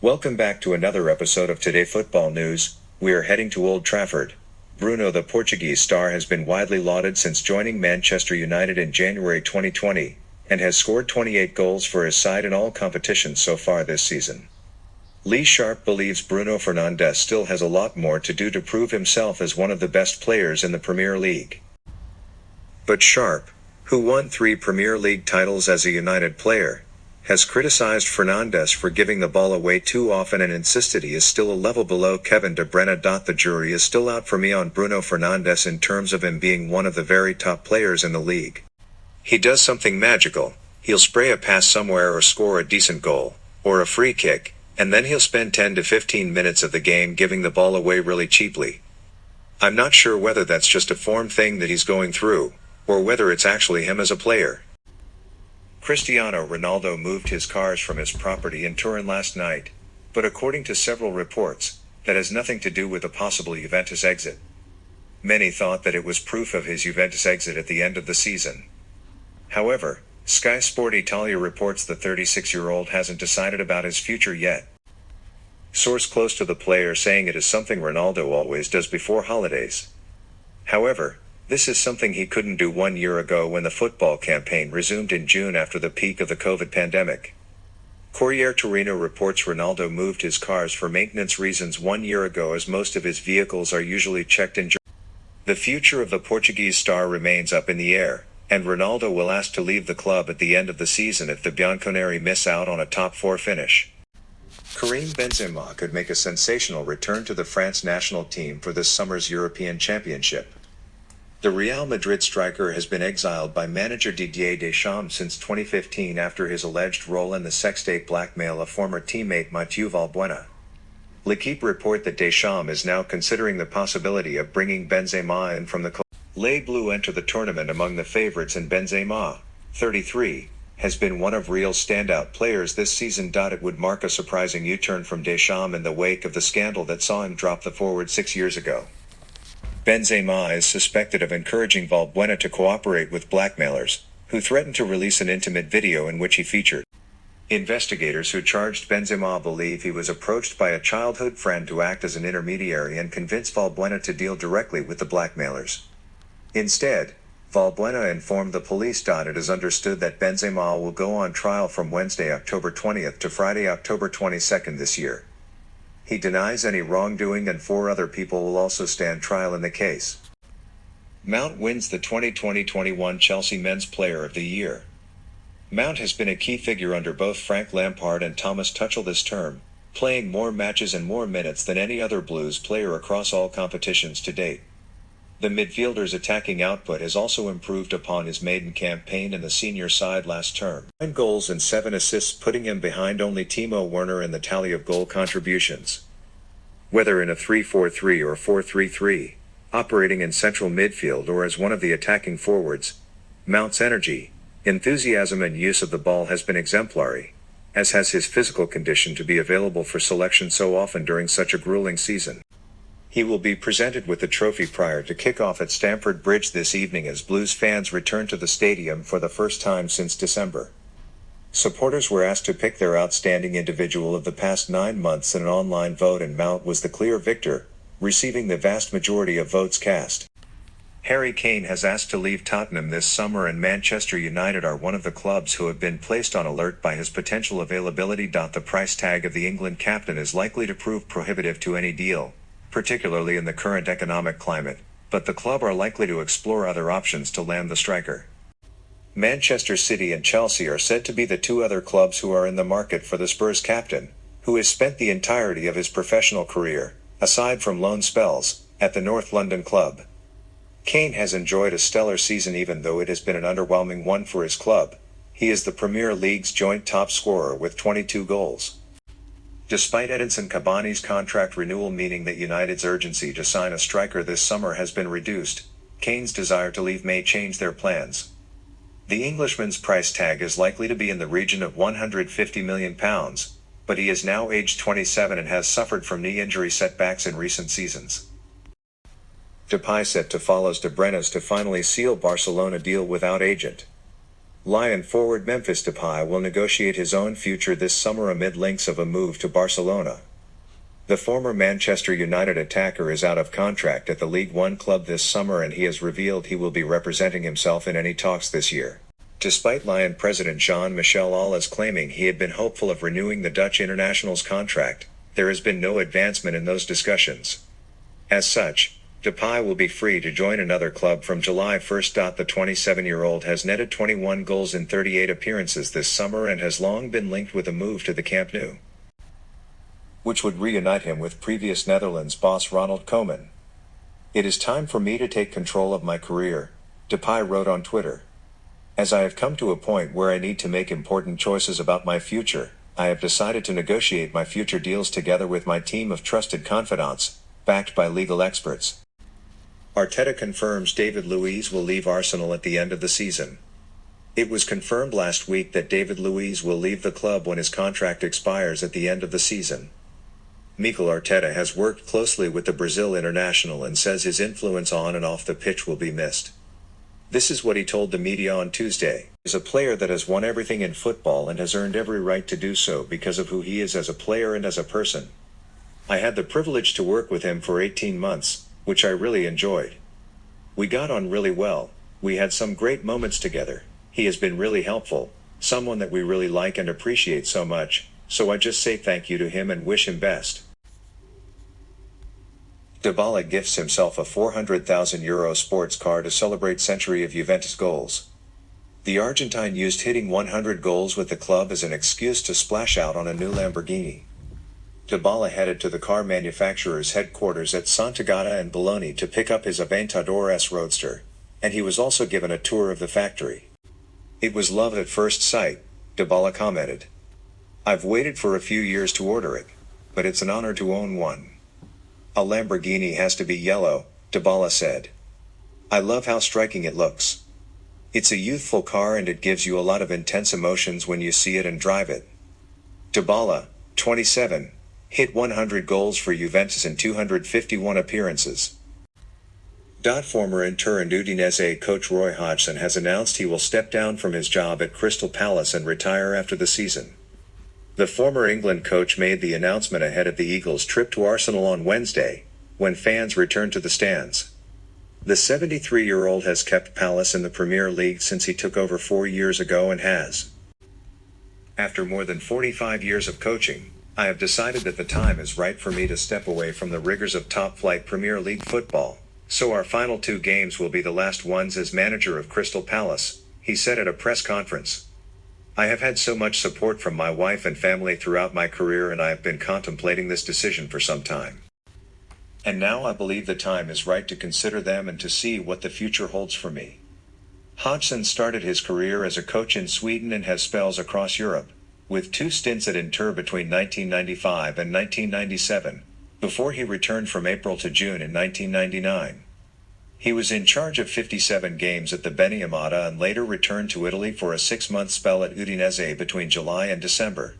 Welcome back to another episode of Today Football News. We are heading to Old Trafford. Bruno, the Portuguese star, has been widely lauded since joining Manchester United in January 2020, and has scored 28 goals for his side in all competitions so far this season. Lee Sharp believes Bruno Fernandes still has a lot more to do to prove himself as one of the best players in the Premier League. But Sharp, who won 3 Premier League titles as a United player, has criticized Fernandes for giving the ball away too often and insisted he is still a level below Kevin De Bruyne. The jury is still out for me on Bruno Fernandes in terms of him being one of the very top players in the league. He does something magical. He'll spray a pass somewhere or score a decent goal, or a free kick, and then he'll spend 10 to 15 minutes of the game giving the ball away really cheaply. I'm not sure whether that's just a form thing that he's going through, or whether it's actually him as a player. Cristiano Ronaldo moved his cars from his property in Turin last night, but according to several reports, that has nothing to do with a possible Juventus exit. Many thought that it was proof of his Juventus exit at the end of the season. However, Sky Sport Italia reports the 36-year-old hasn't decided about his future yet. Source close to the player saying it is something Ronaldo always does before holidays. However, this is something he couldn't do 1 year ago when the football campaign resumed in June after the peak of the COVID pandemic. Corriere Torino reports Ronaldo moved his cars for maintenance reasons 1 year ago, as most of his vehicles are usually checked in Germany. The future of the Portuguese star remains up in the air, and Ronaldo will ask to leave the club at the end of the season if the Bianconeri miss out on a top 4 finish. Karim Benzema could make a sensational return to the France national team for this summer's European Championship. The Real Madrid striker has been exiled by manager Didier Deschamps since 2015 after his alleged role in the sextape blackmail of former teammate Mathieu Valbuena. L'Équipe report that Deschamps is now considering the possibility of bringing Benzema in from the club. Les Bleus enter the tournament among the favorites, and Benzema, 33, has been one of Real's standout players this season. It would mark a surprising U-turn from Deschamps in the wake of the scandal that saw him drop the forward 6 years ago. Benzema is suspected of encouraging Valbuena to cooperate with blackmailers, who threatened to release an intimate video in which he featured. Investigators who charged Benzema believe he was approached by a childhood friend to act as an intermediary and convince Valbuena to deal directly with the blackmailers. Instead, Valbuena informed the police. It is understood that Benzema will go on trial from Wednesday, October 20th to Friday, October 22nd this year. He denies any wrongdoing, and 4 other people will also stand trial in the case. Mount wins the 2020-21 Chelsea Men's Player of the Year. Mount has been a key figure under both Frank Lampard and Thomas Tuchel this term, playing more matches and more minutes than any other Blues player across all competitions to date. The midfielder's attacking output has also improved upon his maiden campaign in the senior side last term. 9 goals and 7 assists, putting him behind only Timo Werner in the tally of goal contributions. Whether in a 3-4-3 or 4-3-3, operating in central midfield or as one of the attacking forwards, Mount's energy, enthusiasm and use of the ball has been exemplary, as has his physical condition to be available for selection so often during such a grueling season. He will be presented with the trophy prior to kickoff at Stamford Bridge this evening as Blues fans return to the stadium for the first time since December. Supporters were asked to pick their outstanding individual of the past 9 months in an online vote, and Mount was the clear victor, receiving the vast majority of votes cast. Harry Kane has asked to leave Tottenham this summer, and Manchester United are one of the clubs who have been placed on alert by his potential availability. The price tag of the England captain is likely to prove prohibitive to any deal, particularly in the current economic climate, but the club are likely to explore other options to land the striker. Manchester City and Chelsea are said to be the 2 other clubs who are in the market for the Spurs captain, who has spent the entirety of his professional career, aside from loan spells, at the North London club. Kane has enjoyed a stellar season, even though it has been an underwhelming one for his club. He is the Premier League's joint top scorer with 22 goals. Despite Edinson Cavani's contract renewal meaning that United's urgency to sign a striker this summer has been reduced, Kane's desire to leave may change their plans. The Englishman's price tag is likely to be in the region of £150 million, but he is now aged 27 and has suffered from knee injury setbacks in recent seasons. Depay set to follow De Bruyne's to finally seal Barcelona deal without agent. Lion forward Memphis Depay will negotiate his own future this summer amid links of a move to Barcelona. The former Manchester United attacker is out of contract at the League One club this summer, and he has revealed he will be representing himself in any talks this year. Despite Lion president Jean-Michel Aulas claiming he had been hopeful of renewing the Dutch international's contract, there has been no advancement in those discussions. As such, Depay will be free to join another club from July 1st. The 27-year-old has netted 21 goals in 38 appearances this summer and has long been linked with a move to the Camp Nou, which would reunite him with previous Netherlands boss Ronald Koeman. "It is time for me to take control of my career," Depay wrote on Twitter. "As I have come to a point where I need to make important choices about my future, I have decided to negotiate my future deals together with my team of trusted confidants, backed by legal experts." Arteta confirms David Luiz will leave Arsenal at the end of the season. It was confirmed last week that David Luiz will leave the club when his contract expires at the end of the season. Mikel Arteta has worked closely with the Brazil international and says his influence on and off the pitch will be missed. This is what he told the media on Tuesday. "He is a player that has won everything in football and has earned every right to do so because of who he is as a player and as a person. I had the privilege to work with him for 18 months, which I really enjoyed. We got on really well, we had some great moments together. He has been really helpful, someone that we really like and appreciate so much, so I just say thank you to him and wish him best." Dybala gifts himself a €400,000 sports car to celebrate century of Juventus goals. The Argentine used hitting 100 goals with the club as an excuse to splash out on a new Lamborghini. Dybala headed to the car manufacturer's headquarters at Sant'Agata and Bologna to pick up his Aventador S Roadster, and he was also given a tour of the factory. "It was love at first sight," Dybala commented. "I've waited for a few years to order it, but it's an honor to own one. A Lamborghini has to be yellow," Dybala said. "I love how striking it looks. It's a youthful car and it gives you a lot of intense emotions when you see it and drive it." Dybala, 27, hit 100 goals for Juventus in 251 appearances. Former Inter and Udinese coach Roy Hodgson has announced he will step down from his job at Crystal Palace and retire after the season. The former England coach made the announcement ahead of the Eagles' trip to Arsenal on Wednesday, when fans returned to the stands. The 73-year-old has kept Palace in the Premier League since he took over 4 years ago and has. "After more than 45 years of coaching, I have decided that the time is right for me to step away from the rigors of top-flight Premier League football, so our final 2 games will be the last ones as manager of Crystal Palace," he said at a press conference. "I have had so much support from my wife and family throughout my career, and I have been contemplating this decision for some time. And now I believe the time is right to consider them and to see what the future holds for me." Hodgson started his career as a coach in Sweden and has spells across Europe, with 2 stints at Inter between 1995 and 1997, before he returned from April to June in 1999. He was in charge of 57 games at the Beniamata and later returned to Italy for a 6-month spell at Udinese between July and December.